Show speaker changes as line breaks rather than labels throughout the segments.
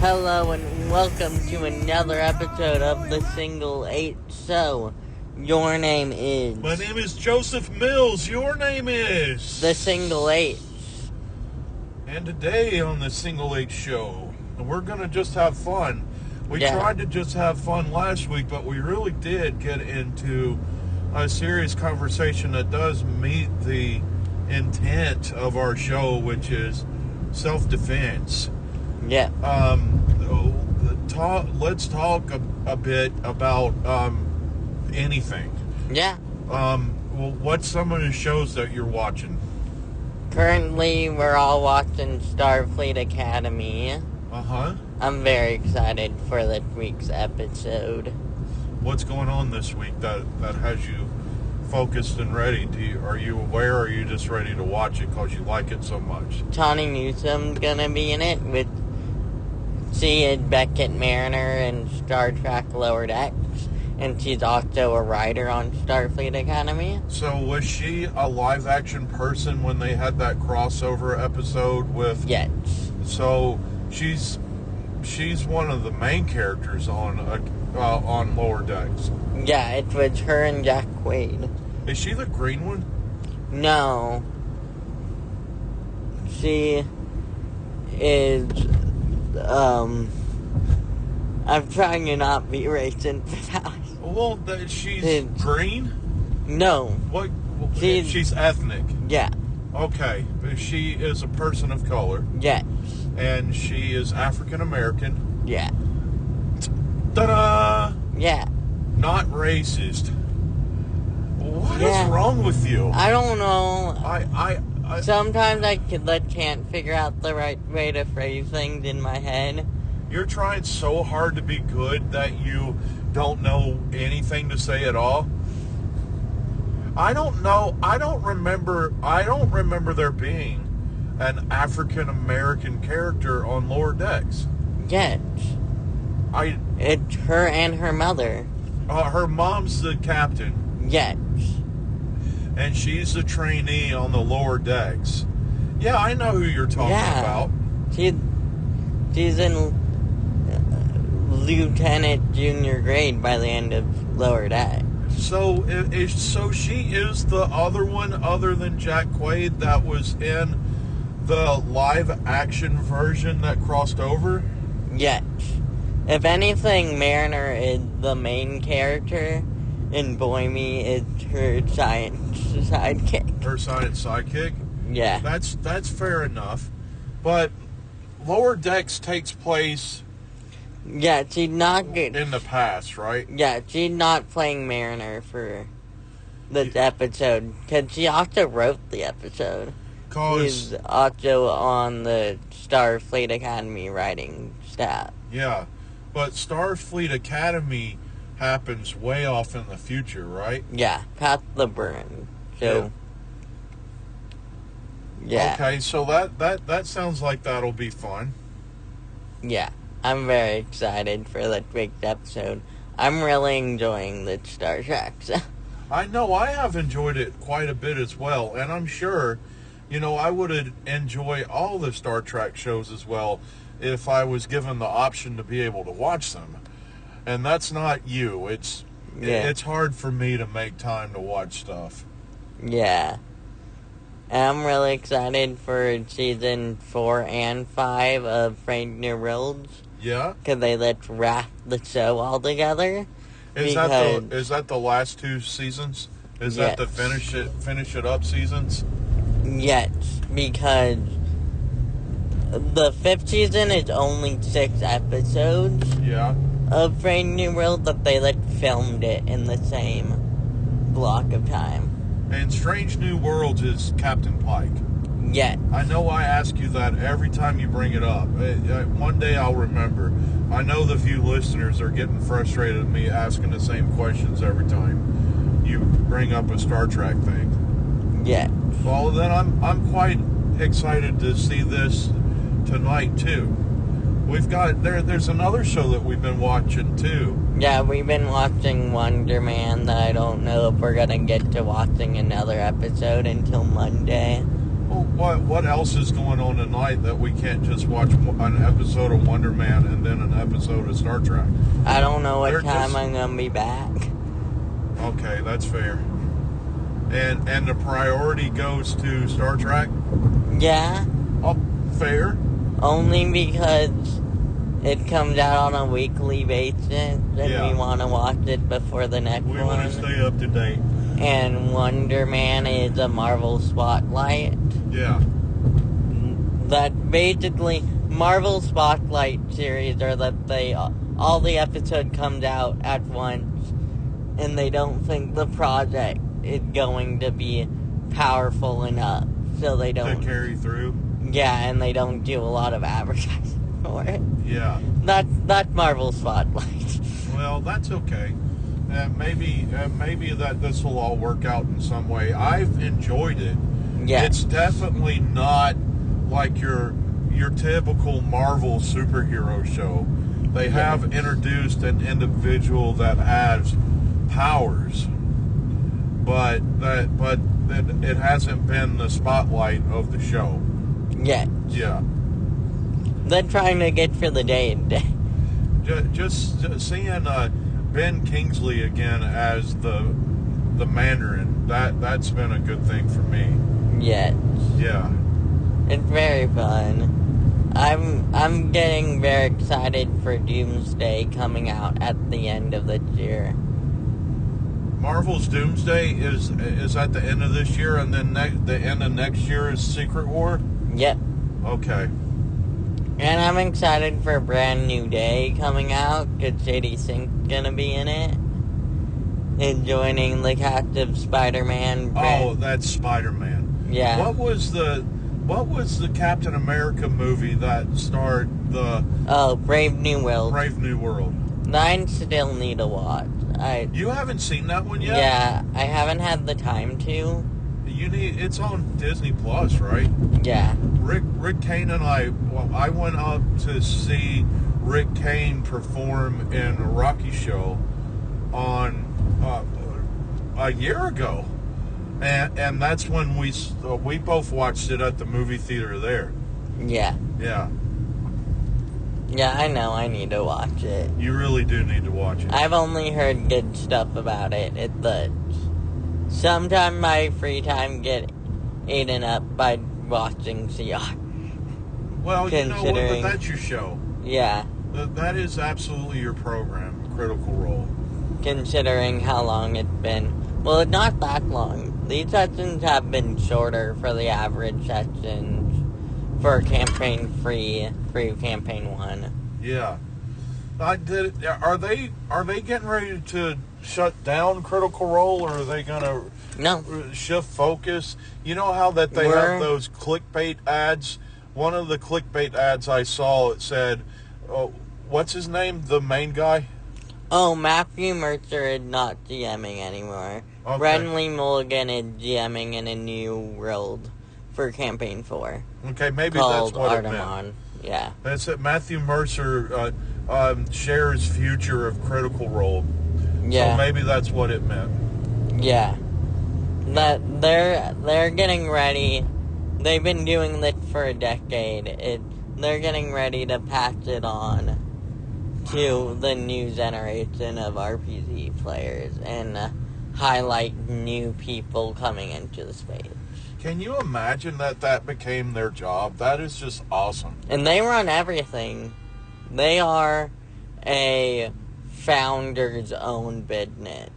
Hello and welcome to another episode of the Single 8 Show. Your name is...
My name is Joseph Mills. Your name is...
The Single 8.
And today on the Single 8 Show, we're going to just have fun. We tried to just have fun last week, but we really did get into a serious conversation that does meet the intent of our show, which is self-defense.
Yeah.
Let's talk a bit about anything.
Yeah.
What's some of the shows that you're watching?
Currently, we're all watching Starfleet Academy.
Uh-huh.
I'm very excited for this week's episode.
What's going on this week that has you focused and ready? Are you aware, or are you just ready to watch it because you like it so much?
Tawny Newsom's gonna be in it with... She is Beckett Mariner in Star Trek Lower Decks, and she's also a writer on Starfleet Academy.
So was she a live-action person when they had that crossover episode with...
Yes.
So she's one of the main characters on Lower Decks.
Yeah, it was her and Jack Quaid.
Is she the green one?
No. She is... I'm trying to not be racist.
Well, she's green?
No.
What? She's ethnic?
Yeah.
Okay. She is a person of color?
Yes.
And she is African American?
Yeah.
Ta-da!
Yeah.
Not racist. What
Yeah.
is wrong with you?
I don't know.
I
Sometimes I can't figure out the right way to phrase things in my head.
You're trying so hard to be good that you don't know anything to say at all. I don't know. I don't remember there being an African American character on Lower Decks.
Yes. It's her and her mother.
Her mom's the captain.
Yes.
And she's the trainee on the Lower Decks. Yeah, I know who you're talking about.
She's in Lieutenant Junior grade by the end of Lower Decks.
So she is the other one other than Jack Quaid that was in the live action version that crossed over?
Yes. If anything, Mariner is the main character, and Boimie is her science sidekick.
Her science sidekick?
Yeah.
That's fair enough. But Lower Decks takes place...
Yeah, she's not good.
In the past, right?
Yeah, she's not playing Mariner for this episode, because she also wrote the episode. She's also on the Starfleet Academy writing staff.
Yeah, but Starfleet Academy happens way off in the future, right?
Yeah, past the burn. So, yeah.
Okay, so that sounds like that'll be fun.
Yeah, I'm very excited for this week's episode. I'm really enjoying the Star Trek.
I know, I have enjoyed it quite a bit as well, and I'm sure, I would enjoy all the Star Trek shows as well if I was given the option to be able to watch them. And that's not you. It's hard for me to make time to watch stuff.
Yeah. I'm really excited for season 4 and 5 of Brave New Worlds.
Yeah?
Because let's wrap the show all together.
Is that the last 2 seasons? Is that the finish it up seasons?
Yes, because the 5th season is only 6 episodes.
Yeah.
Of Brave New World, but they filmed it in the same block of time.
And Strange New Worlds is Captain Pike.
Yeah.
I know I ask you that every time you bring it up. One day I'll remember. I know the few listeners are getting frustrated with me asking the same questions every time you bring up a Star Trek thing.
Yeah.
Well, then I'm quite excited to see this tonight too. We've got there's another show that we've been watching too.
Yeah, we've been watching Wonder Man that I don't know if we're gonna get to watching another episode until Monday.
Well, what else is going on tonight that we can't just watch an episode of Wonder Man and then an episode of Star Trek?
I don't know what time I'm going to be back.
Okay, that's fair. And the priority goes to Star Trek?
Yeah.
Oh, fair.
Only because it comes out on a weekly basis, and we want to watch it before the next one.
We want to stay up to date.
And Wonder Man is a Marvel Spotlight.
Yeah.
That basically, Marvel Spotlight series are that all the episode comes out at once, and they don't think the project is going to be powerful enough, so they don't...
To carry through?
Yeah, and they don't do a lot of advertising for it.
Yeah.
That's Marvel Spotlight.
Well, that's okay. Maybe that this will all work out in some way. I've enjoyed it.
Yeah.
It's definitely not like your typical Marvel superhero show. They have introduced an individual that has powers, but it hasn't been the spotlight of the show.
Yeah.
Yeah.
They're trying to get for the day.
Just seeing Ben Kingsley again as the Mandarin, that's been a good thing for me.
Yes.
Yeah.
It's very fun. I'm getting very excited for Doomsday coming out at the end of this year.
Marvel's Doomsday is at the end of this year, and then the end of next year is Secret War?
Yep.
Okay.
And I'm excited for Brand New Day coming out, because Sadie Sink's gonna be in it. And joining the cast of Spider-Man.
Oh, that's Spider-Man.
Yeah.
What was the Captain America movie that starred the...
Oh, Brave New World.
Brave New World.
I still need to watch.
You haven't seen that one yet?
Yeah, I haven't had the time to.
It's on Disney Plus, right?
Yeah.
Rick Kane and I went up to see Rick Kane perform in a Rocky show on a year ago, and that's when we both watched it at the movie theater there.
Yeah.
Yeah.
Yeah, I know. I need to watch it.
You really do need to watch it.
I've only heard good stuff about it. Sometimes my free time get eaten up by watching CR.
Well, you know what? But that's your show.
Yeah.
That is absolutely your program, Critical Role.
Considering how long it's been. Well, it's not that long. These sessions have been shorter for the average sessions for campaign free campaign 1.
Yeah. Are they getting ready to shut down Critical Role, or are they gonna shift focus? You know how that they have those clickbait ads? One of the clickbait ads I saw, it said, what's his name? The main guy?
Oh, Matthew Mercer is not GMing anymore.
Okay.
Brenly Mulligan is GMing in a new world for Campaign 4.
Okay, maybe that's what
Artemon.
It meant.
Yeah.
That's it. Matthew Mercer shares future of Critical Role.
Yeah.
So maybe that's what it meant.
Yeah. That they're getting ready. They've been doing this for a decade. They're getting ready to pass it on to the new generation of RPG players and highlight new people coming into the space.
Can you imagine that became their job? That is just awesome.
And they run everything. They are a founder's own business.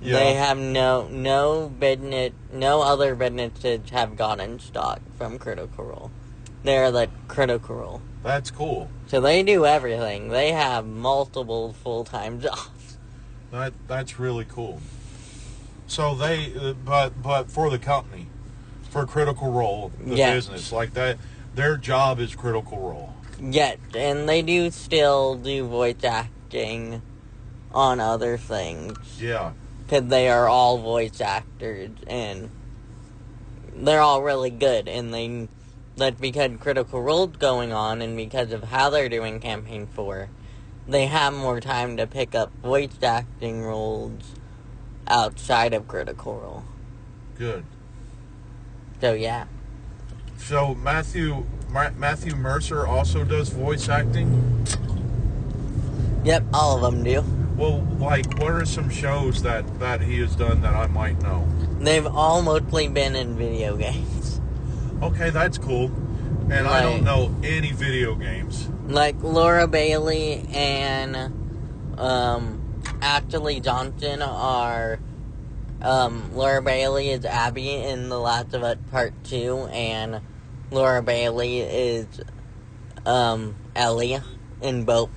Yeah. They have no business, no other businesses have gotten stock from Critical Role. They're the Critical Role.
That's cool.
So they do everything. They have multiple full-time jobs.
That's really cool. So they, but for the company, for Critical Role, the business like that, their job is Critical Role.
Yes, and they do still do voice acting on other things.
Yeah.
Because they are all voice actors, and they're all really good, and that's because Critical Role's going on, and because of how they're doing Campaign 4, they have more time to pick up voice acting roles outside of Critical Role.
Good.
So, yeah.
So Matthew Mercer also does voice acting?
Yep, all of them do.
Well, like, what are some shows that he has done that I might know?
They've all mostly been in video games.
Okay, that's cool. And I don't know any video games.
Like Laura Bailey and Ashley Johnson are... Laura Bailey is Abby in The Last of Us Part 2, and Laura Bailey is Ellie in both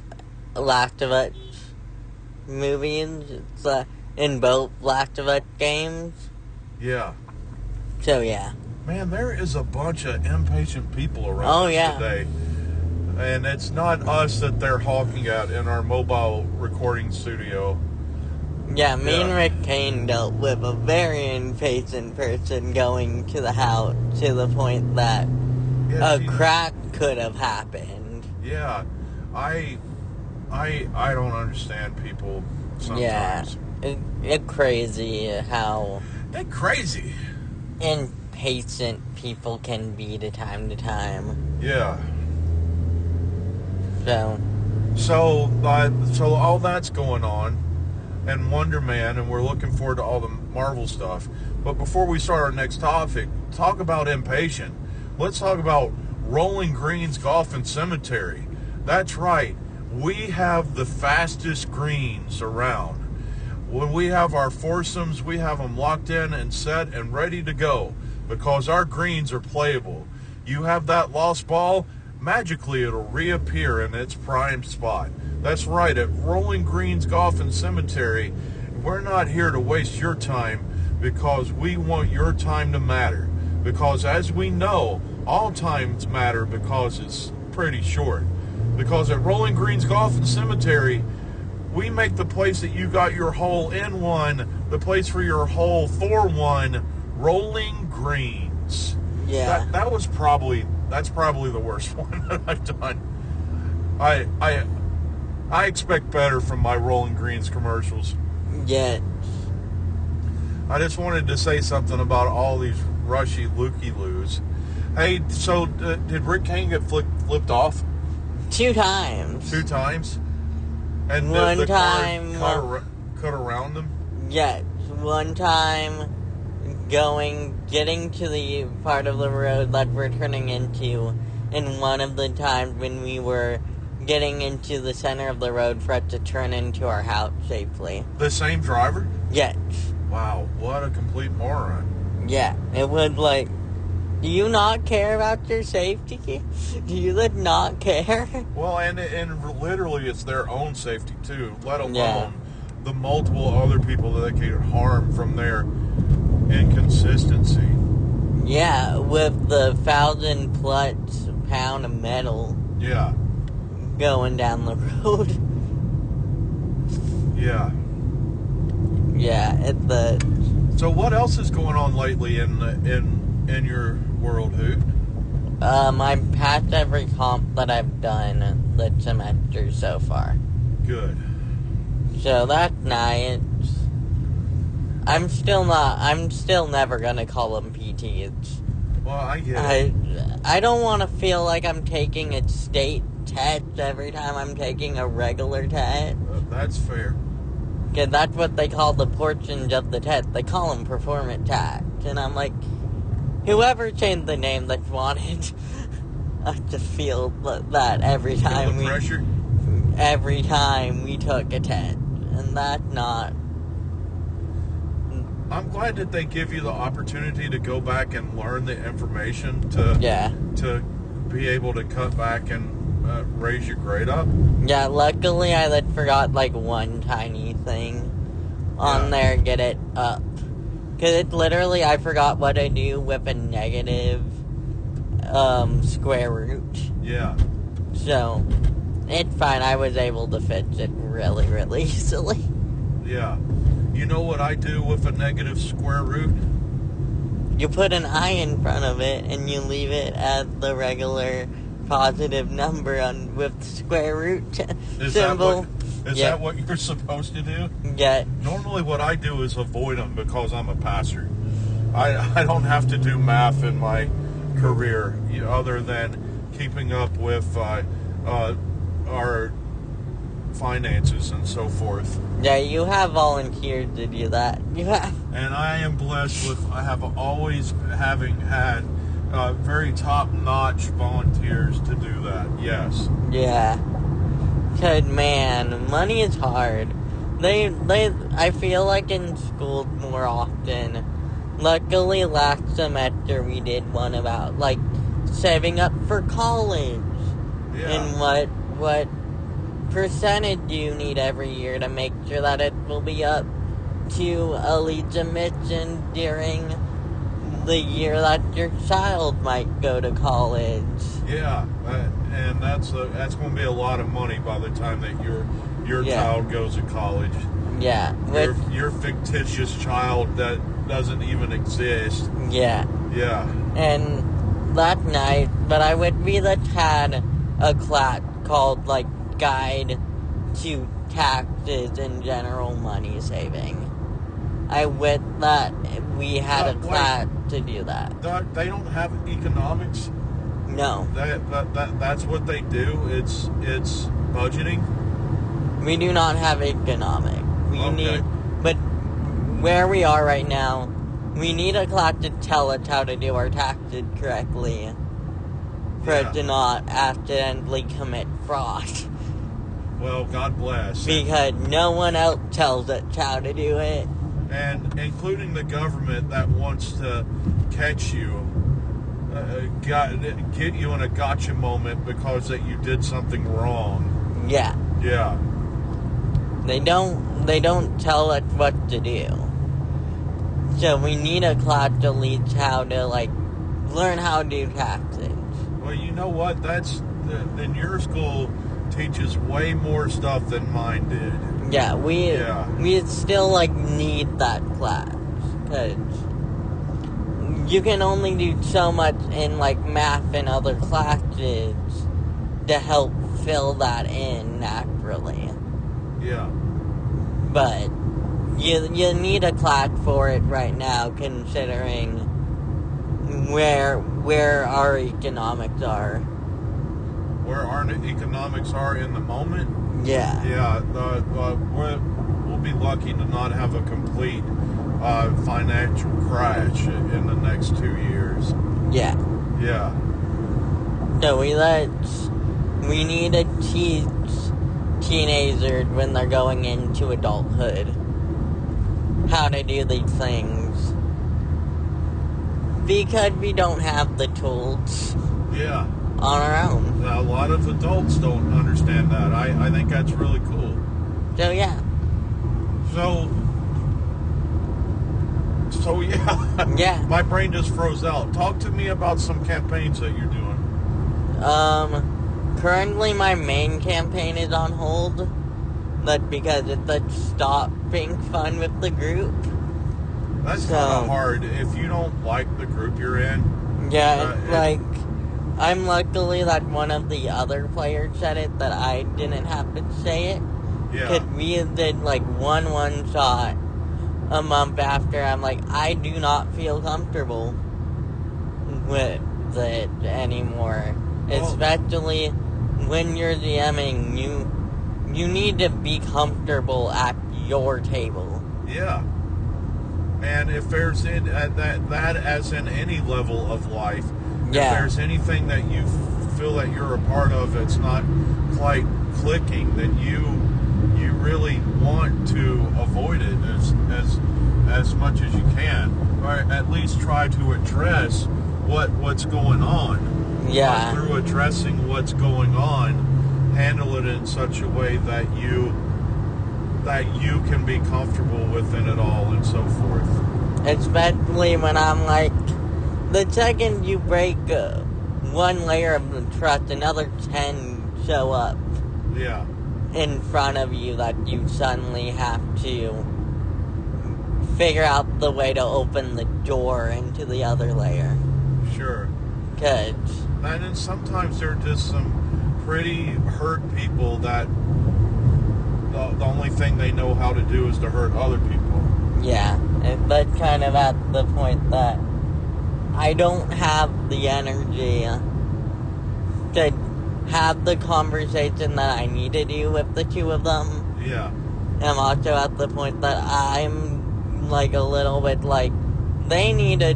Last of Us movies, in both Last of Us games.
Yeah.
So, yeah.
Man, there is a bunch of impatient people around today. And it's not us that they're hawking at in our mobile recording studio.
Yeah, me and Rick Kane dealt with a very impatient person going to the house to the point that a crack could have happened.
Yeah, I don't understand people sometimes.
Yeah, it's crazy how...
They're crazy.
Impatient people can be to time.
Yeah.
So
all that's going on. And Wonder Man, and we're looking forward to all the Marvel stuff. But before we start our next topic, talk about impatient. Let's talk about Rolling Greens Golf and Cemetery. That's right. We have the fastest greens around. When we have our foursomes, we have them locked in and set and ready to go because our greens are playable. You have that lost ball, magically it'll reappear in its prime spot. That's right, at Rolling Greens Golf and Cemetery, we're not here to waste your time because we want your time to matter. Because as we know, all times matter because it's pretty short. Because at Rolling Greens Golf and Cemetery, we make the place that you got your hole in one, the place for your hole for one, Rolling Greens.
Yeah.
That's probably the worst one that I've done. I expect better from my Rolling Greens commercials.
Yeah.
I just wanted to say something about all these rushy looky-loos. Hey, so did Rick Kane get flipped off?
2 times.
2 times? And
one
the
time
car cut around him?
Yes. One time getting to the part of the road that we're turning into, and one of the times when we were getting into the center of the road for us to turn into our house safely.
The same driver?
Yes.
Wow, what a complete moron.
Yeah, it was like, do you not care about your safety? Do you not care?
Well, and literally it's their own safety too, let alone the multiple other people that they could harm from their inconsistency.
Yeah, with the 1,000+ pound of metal.
Yeah.
Going down the road.
Yeah.
Yeah, it's the...
So what else is going on lately in your world, Hoot?
I passed every comp that I've done this semester so far.
Good.
So that's nice. I'm still never gonna call them PTs.
Well, I get it.
I don't want to feel like I'm taking a state test every time I'm taking a regular test.
That's fair.
Because that's what they call the portions of the test. They call them performance tests. And I'm like, whoever changed the name that wanted us to feel that every time every time we took a test. And that's not...
I'm glad that they give you the opportunity to go back and learn the information to be able to cut back and raise your grade up.
Yeah, luckily I forgot one tiny thing on there, get it up. Because it's literally, I forgot what I do with a negative square root.
Yeah.
So, it's fine. I was able to fix it really, really easily.
Yeah. You know what I do with a negative square root?
You put an I in front of it, and you leave it at the regular positive number with the square root symbol.
Is that what you're supposed to do?
Yeah.
Normally what I do is avoid them because I'm a passer. I don't have to do math in my career other than keeping up with our finances and so forth.
Yeah, you have volunteered to do that. You have.
And I am blessed with, I have always having had very top-notch volunteers to do that, yes.
Yeah. Cause man, money is hard. I feel like in school more often. Luckily last semester we did one about, like, saving up for college.
Yeah.
And what percentage do you need every year to make sure that it will be up to elite admission during the year that your child might go to college.
Yeah, and that's going to be a lot of money by the time that your child goes to college.
Yeah.
Your fictitious child that doesn't even exist.
Yeah.
Yeah.
And that night, but I would really had a class called, like, Guide to Taxes and General Money Saving. I wish that we had a class to do that.
They don't have economics?
No.
That's what they do? It's budgeting?
We do not have economics. But where we are right now, we need a class to tell us how to do our taxes correctly for it to not accidentally commit fraud.
Well, God bless.
Because no one else tells us how to do it.
And including the government that wants to catch you, get you in a gotcha moment because that you did something wrong.
Yeah.
Yeah.
They don't tell us what to do. So we need a class to teach how to, like, learn how to do taxes.
Well, you know what? Then your school teaches way more stuff than mine did.
Yeah, we still, like, need that class. Because you can only do so much in, like, math and other classes to help fill that in naturally.
Yeah.
But you need a class for it right now, considering where our economics are.
Where our economics are in the moment?
Yeah.
Yeah. We'll be lucky to not have a complete financial crash in the next 2 years.
Yeah.
Yeah.
So we need to teach teenagers when they're going into adulthood how to do these things. Because we don't have the tools.
Yeah.
On our own.
A lot of adults don't understand that. I think that's really cool.
So yeah.
So yeah.
Yeah.
My brain just froze out. Talk to me about some campaigns that you're doing.
Currently my main campaign is on hold. But because it's a stop being fun with the group.
That's kind of hard if you don't like the group you're in.
Yeah, I'm luckily that one of the other players said it, that I didn't have to say it.
Yeah.
Because we did, like, one shot a month after. I'm like, I do not feel comfortable with it anymore. Especially when you're DMing, you need to be comfortable at your table.
Yeah. And if there's that as in any level of life, if there's anything that you feel that you're a part of that's not quite clicking, then you really want to avoid it as much as you can, or at least try to address what's going on.
Yeah.
Through addressing what's going on, handle it in such a way that you can be comfortable within it all and so forth.
Especially when I'm like, the second you break one layer of the trust, another 10 show up.
Yeah.
In front of you that you suddenly have to figure out the way to open the door into the other layer.
Sure.
And
then sometimes there are just some pretty hurt people that the only thing they know how to do is to hurt other people.
Yeah, but kind of at the point that I don't have the energy to have the conversation that I need to do with the two of them.
Yeah.
I'm also at the point that I'm like a little bit like, they need to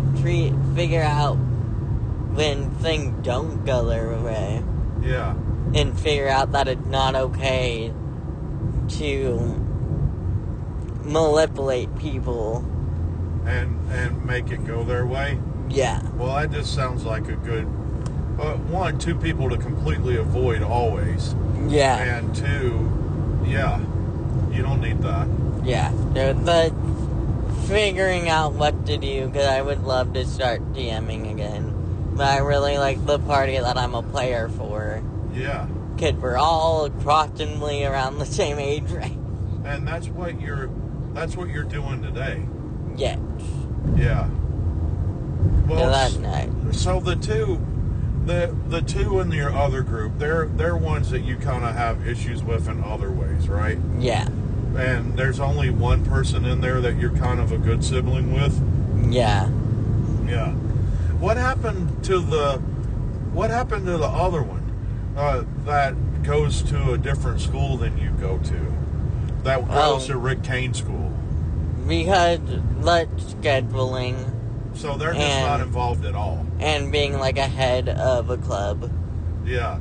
figure out when things don't go their way.
Yeah.
And figure out that it's not okay to manipulate people.
And make it go their way?
Yeah.
Well, that just sounds like a good... one, two people to completely avoid always.
Yeah.
And two, yeah, you don't need that.
Yeah. So the figuring out what to do, because I would love to start DMing again. But I really like the party that I'm a player for.
Yeah.
Because we're all approximately around the same age range.
And that's what you're doing today.
Yes.
Yeah. Well,
so that's nice.
So the two in your other group, they're ones that you kind of have issues with in other ways, right?
Yeah.
And there's only one person in there that you're kind of a good sibling with?
Yeah.
Yeah. What happened to the other one that goes to a different school than you go to? That goes to Rick Kane School?
Because scheduling.
So they're just not involved at all.
And being like a head of a club.
Yeah.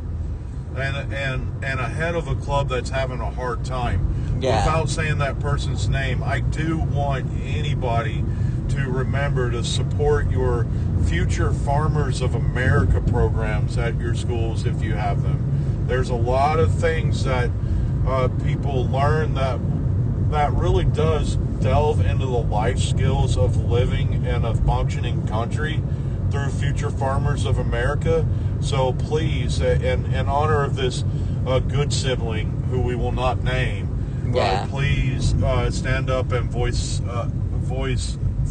And a head of a club that's having a hard time.
Yeah.
Without saying that person's name, I do want anybody to remember to support your Future Farmers of America programs at your schools if you have them. There's a lot of things that people learn that really does delve into the life skills of living in a functioning country through Future Farmers of America. So please, in honor of this good sibling who we will not name, please stand up and voice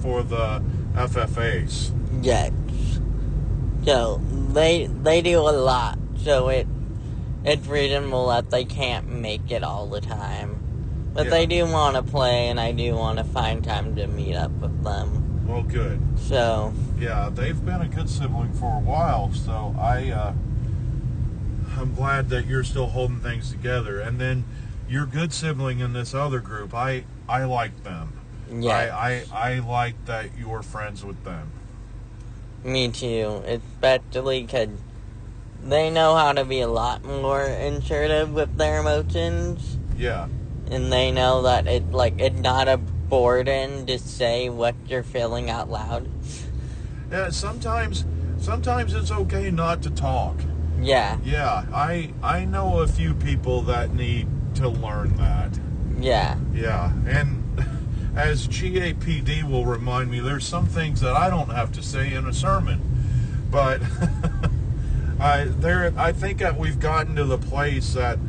for the FFAs.
Yes. So they do a lot. So it's reasonable that they can't make it all the time. But they do want to play, and I do want to find time to meet up with them.
Well, good.
So...
yeah, they've been a good sibling for a while, so I'm glad that you're still holding things together. And then your good sibling in this other group, I like them.
Yeah.
I like that you're friends with them.
Me too. Especially because they know how to be a lot more assertive with their emotions.
Yeah.
And they know that it's not a burden to say what you're feeling out loud.
Yeah, sometimes it's okay not to talk.
Yeah.
Yeah, I know a few people that need to learn that.
Yeah.
Yeah, and as GAPD will remind me, there's some things that I don't have to say in a sermon. But I think that we've gotten to the place that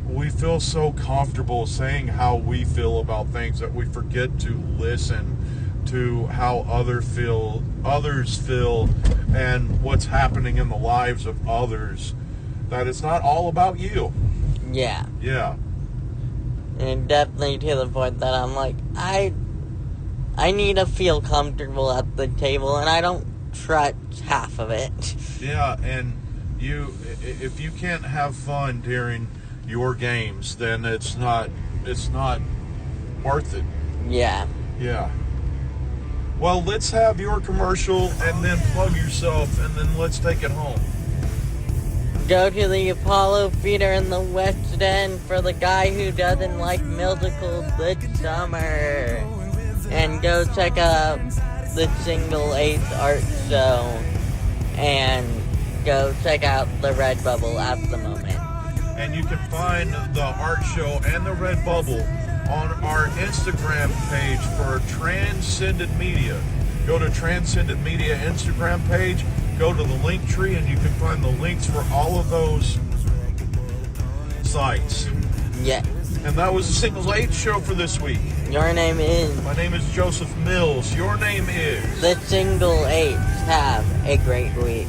we feel so comfortable saying how we feel about things that we forget to listen to how others feel and what's happening in the lives of others. That it's not all about you.
Yeah.
Yeah.
And definitely to the point that I'm like, I need to feel comfortable at the table, and I don't trust half of it.
Yeah, and if you can't have fun during your games, then it's not worth it.
Yeah.
Yeah. Well, let's have your commercial and then plug yourself, and then let's take it home.
Go to the Apollo Theater in the West End for the guy who doesn't like musicals this summer. And go check out the Single 8th art show. And go check out the Redbubble at the moment.
And you can find the art show and the Redbubble on our Instagram page for Transcendent Media. Go to Transcendent Media Instagram page, go to the link tree, and you can find the links for all of those sites.
Yeah.
And that was the Single 8 show for this week.
Your name is...
My name is Joseph Mills. Your name is...
The Single 8. Have a great week.